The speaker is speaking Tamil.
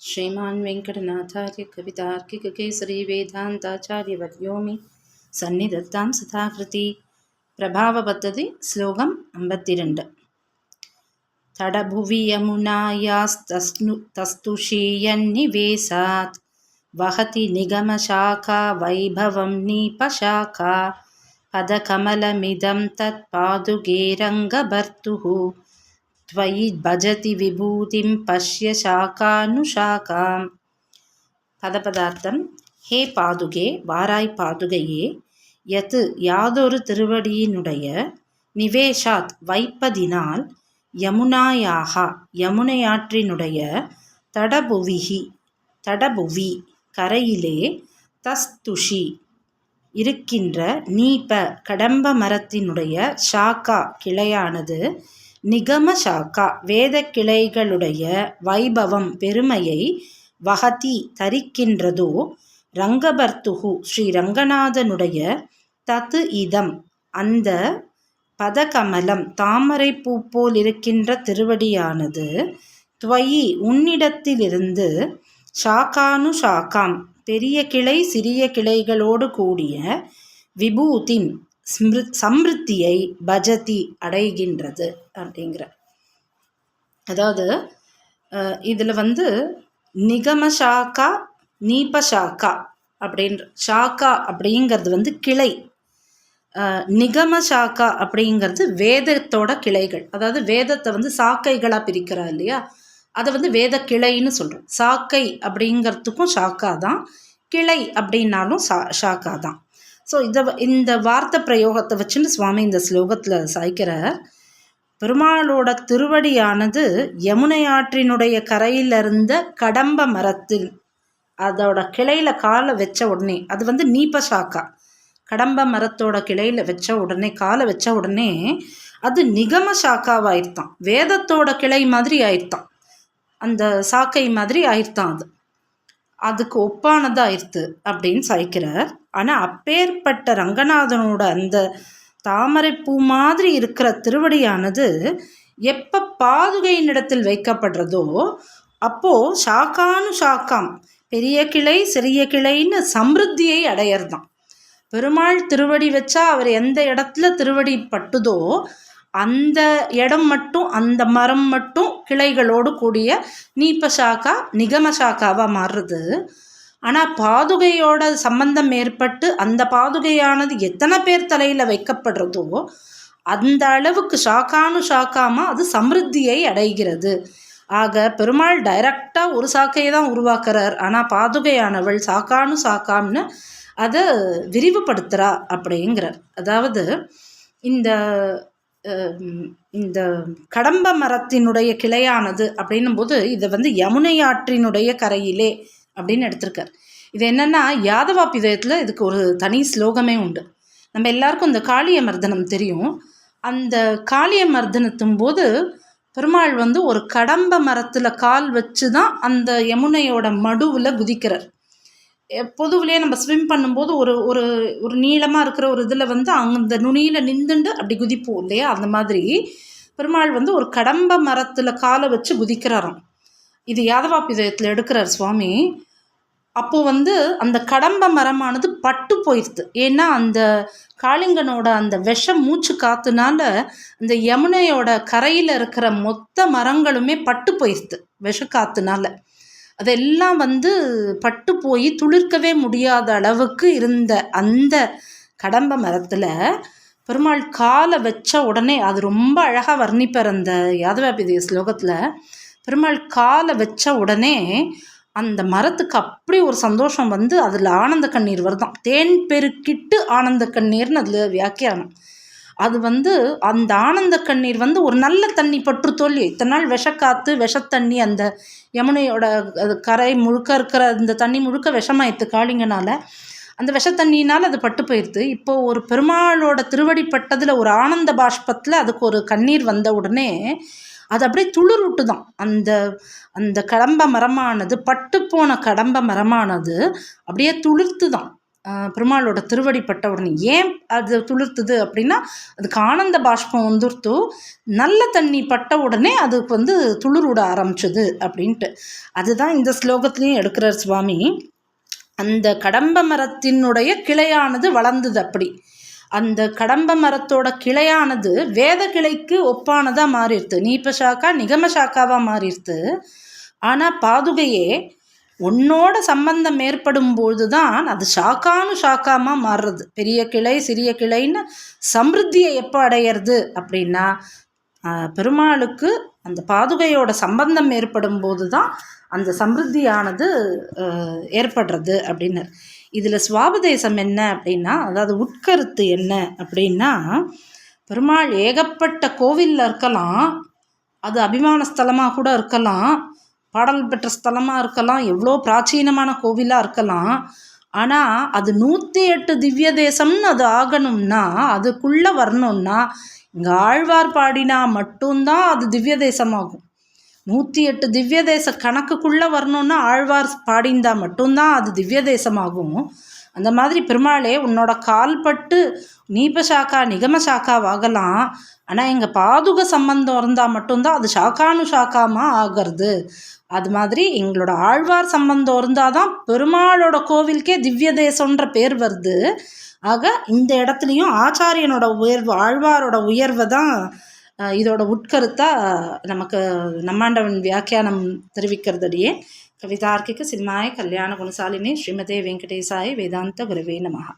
श्रीमान् वेङ्कटनाथार्य कवितार्किककेसरी वेदान्ताचार्यवर्यो मे सन्निधत्तां सदाकृति प्रभावपद्धति श्लोकम् 52 तडभुवि यमुनायास्तस्तुषीयन्निवेशात् वहति निगमशाखा वैभवं नीपशाखा पदकमलमिदं तत्पादुके रङ्गभर्तुः त्वयि भजति विभूतिं पश्य शाकानुशाकाम्. பதபதார்த்தம். ஹே பாதுகே, வாராய் பாதுகையே, யத்து யாதொரு திருவடியினுடைய, நிவேஷாத் வைப்பதினால், யமுனாயாகா யமுனையாற்றினுடைய, தடபுவிஹி தடபுவி கரையிலே, தஸ்துஷி இருக்கின்ற, நீப கடம்ப மரத்தினுடைய, ஷாக்கா கிளையானது, நிகம சாக்கா வேத கிளைகளுடைய, வைபவம் பெருமையை, வஹதி தரிக்கின்றதோ, ரங்கபர்த்துகு ஸ்ரீ ரங்கநாதனுடைய, தத்து இதம் அந்த பதகமலம் தாமரை பூ போல் இருக்கின்ற திருவடியானது, துவயி உன்னிடத்திலிருந்து, ஷாக்கானு ஷாக்காம் பெரிய கிளை சிறிய கிளைகளோடு கூடிய, விபூதின் சம்ருத்தியை, பஜதி அடைகின்றது அப்படிங்கிற. அதாவது இதில் நிகமசாக்கா நீபசாக்கா அப்படின்ற ஷாக்கா அப்படிங்கிறது கிளை, நிகமசாக்கா அப்படிங்கிறது வேதத்தோட கிளைகள். அதாவது வேதத்தை சாக்கைகளாக பிரிக்கிறா இல்லையா, அதை வேத கிளைன்னு சொல்கிறோம். சாக்கை அப்படிங்கிறதுக்கும் ஷாக்கா தான், கிளை அப்படின்னாலும் ஷாக்கா தான். ஸோ இந்த வார்த்தை பிரயோகத்தை வச்சுன்னு சுவாமி இந்த ஸ்லோகத்தில் சாய்க்கிறார். பெருமாளோட திருவடியானது யமுனை ஆற்றினுடைய கரையில் இருந்த கடம்ப மரத்தில் அதோட கிளையில் காலை வச்ச உடனே, அது நீபசாக்கா கடம்ப மரத்தோட கிளையில் வச்ச உடனே, காலை வச்ச உடனே அது நிகம சாக்காவாயிருத்தான், வேதத்தோட கிளை மாதிரி ஆயிர்த்தான், அந்த சாக்கை மாதிரி ஆயிர்த்தான், அதுக்கு ஒப்பானதாயிருத்து அப்படின்னு சாய்க்கிறார். ஆனால் அப்பேற்பட்ட ரங்கநாதனோட அந்த தாமரை பூ மாதிரி இருக்கிற திருவடியானது எப்போ பாதுகையினிடத்தில் வைக்கப்படுறதோ அப்போது ஷாக்கானு ஷாக்காம் பெரிய கிளை சிறிய கிளைன்னு சம்ருத்தியை அடையறதான். பெருமாள் திருவடி வச்சா அவர் எந்த இடத்துல திருவடி பட்டுதோ அந்த இடம் மட்டும், அந்த மரம் மட்டும் கிளைகளோடு கூடிய நீபசாக்கா நிகமசாக்காவாக மாறுறது. ஆனால் பாதுகையோட சம்பந்தம் ஏற்பட்டு அந்த பாதுகையானது எத்தனை பேர் தலையில் வைக்கப்படுறதோ அந்த அளவுக்கு ஷாக்கானு ஷாக்காமா அது சம்ருத்தியை அடைகிறது. ஆக பெருமாள் டைரக்டாக ஒரு சாக்கையை தான் உருவாக்குறார், ஆனால் பாதுகையானவள் சாக்கானு சாக்காம்னு அதை விரிவுபடுத்துகிறா அப்படிங்கிறார். அதாவது இந்த கடம்ப மரத்தினுடைய கிளையானது அப்படின்னும் போது இதை யமுனை ஆற்றினுடைய கரையிலே அப்படின்னு எடுத்திருக்கார். இது என்னன்னா யாதவாபிதயத்தில் இதுக்கு ஒரு தனி ஸ்லோகமே உண்டு. நம்ம எல்லாருக்கும் இந்த காளிய மர்தனம் தெரியும். அந்த காளிய மர்தனத்தும் போது பெருமாள் ஒரு கடம்ப மரத்தில் கால் வச்சு தான் அந்த யமுனையோட மடுவில் குதிக்கிறார். பொதுவிலே நம்ம ஸ்விம் பண்ணும்போது ஒரு ஒரு ஒரு நீளமாக இருக்கிற ஒரு இதில் அந்த நுனியில் நின்றுண்டு அப்படி குதிப்போம் இல்லையா, அந்த மாதிரி பெருமாள் ஒரு கடம்ப மரத்தில் காலை வச்சு குதிக்கிறாராம். இது யாதவாபிதயத்தில் எடுக்கிறார் சுவாமி. அப்போது அந்த கடம்ப மரமானது பட்டு போயிடுது. ஏன்னா அந்த காளிங்கனோட அந்த மூச்சு காத்துனால அந்த யமுனையோட கரையில் இருக்கிற மொத்த மரங்களுமே பட்டு போயிடுது காத்துனால. அதெல்லாம் பட்டு போய் துளிர்க்கவே முடியாத அளவுக்கு இருந்த அந்த கடம்ப மரத்தில் பெருமாள் காலை வச்ச உடனே, அது ரொம்ப அழகாக வர்ணிப்பார் அந்த யாதவாபிதய ஸ்லோகத்தில். பெருமாள் காலை வச்ச உடனே அந்த மரத்துக்கு அப்படி ஒரு சந்தோஷம் அதில் ஆனந்த கண்ணீர் வருதான். தேன் பெருக்கிட்டு ஆனந்த கண்ணீர்னு அதில் வியாக்கியானம். அது அந்த ஆனந்த கண்ணீர் ஒரு நல்ல தண்ணி பற்று தோல்வி. இத்தனை நாள் விஷக்காற்று விஷத்தண்ணி அந்த யமுனையோட கரை முழுக்க இருக்கிற அந்த தண்ணி முழுக்க விஷமாயிடுது காளிங்கனால். அந்த விஷத்தண்ணினால் அது பட்டு போயிடுது. இப்போது ஒரு பெருமாளோட திருவடி பட்டதில் ஒரு ஆனந்த பாஷ்பத்தில் அதுக்கு ஒரு கண்ணீர் வந்த உடனே அது அப்படியே துளிர் விட்டுதான். அந்த அந்த கடம்ப மரமானது, பட்டு போன கடம்ப மரமானது அப்படியே துளிர்த்து தான். பெருமாளோட திருவடி பட்ட உடனே ஏன் அது துளிர்த்துது அப்படின்னா அதுக்கு ஆனந்த பாஷ்பம் வந்துருத்து, நல்ல தண்ணி பட்ட உடனே அதுக்கு வந்து துளிர்விட ஆரம்பிச்சுது அப்படின்ட்டு. அதுதான் இந்த ஸ்லோகத்துலேயும் எடுக்கிறார் சுவாமி. அந்த கடம்ப மரத்தினுடைய கிளையானது வளர்ந்தது. அப்படி அந்த கடம்ப மரத்தோட கிளையானது வேத கிளைக்கு ஒப்பானதாக மாறிடுது, நீப சாக்கா நிகம சாக்காவாக மாறிடுது. ஆனால் பாதுகையே உன்னோட சம்பந்தம் ஏற்படும் பொழுது தான் அது சாக்கானு சாக்காமல் மாறுறது. பெரிய கிளை சிறிய கிளைன்னு சம்ருத்தியை எப்போ அடையிறது அப்படின்னா பெருமாளுக்கு அந்த பாதுகையோட சம்பந்தம் ஏற்படும் போது தான் அந்த சம்ருத்தியானது ஏற்படுறது அப்படின்னு. இதில் சுவாபதேசம் என்ன அப்படின்னா, அதாவது உட்கருத்து என்ன அப்படின்னா, பெருமாள் ஏகப்பட்ட கோவிலில் இருக்கலாம், அது அபிமான ஸ்தலமாக கூட இருக்கலாம், பாடல் பெற்ற ஸ்தலமாக இருக்கலாம், எவ்வளோ பிராச்சீனமான கோவிலாக இருக்கலாம். ஆனால் அது 108 திவ்ய தேசம்னு அது ஆகணும்னா, அதுக்குள்ளே வரணும்னா இங்கே ஆழ்வார் பாடினா மட்டும்தான் அது திவ்ய தேசமாகும். 108 திவ்ய தேச கணக்குக்குள்ளே வரணுன்னா ஆழ்வார் பாடிந்தா மட்டும்தான் அது திவ்ய தேசமாகும். அந்த மாதிரி பெருமாளே உன்னோட கால்பட்டு நீப சாக்கா நிகம சாக்காவாகலாம், ஆனால் எங்கள் பாதுக சம்பந்தம் இருந்தால் மட்டும்தான் அது சாக்கானு சாக்காமல் ஆகிறது. அது மாதிரி எங்களோட ஆழ்வார் சம்பந்தம் இருந்தால் தான் பெருமாளோட கோவிலுக்கே திவ்ய தேசன்ற பேர் வருது. ஆக இந்த இடத்துலையும் ஆச்சாரியனோட உயர்வு, ஆழ்வாரோட உயர்வை தான் இதோட உட்கருத்தாக நமக்கு நம்மாண்டவன் வியாக்கியானம் தெரிவிக்கிறதடியே. கவிதார்க்கிக சிம்மாய கல்யாண குணசாலினி ஸ்ரீமதே வெங்கடேசாய வேதாந்த குரவே நமஹ.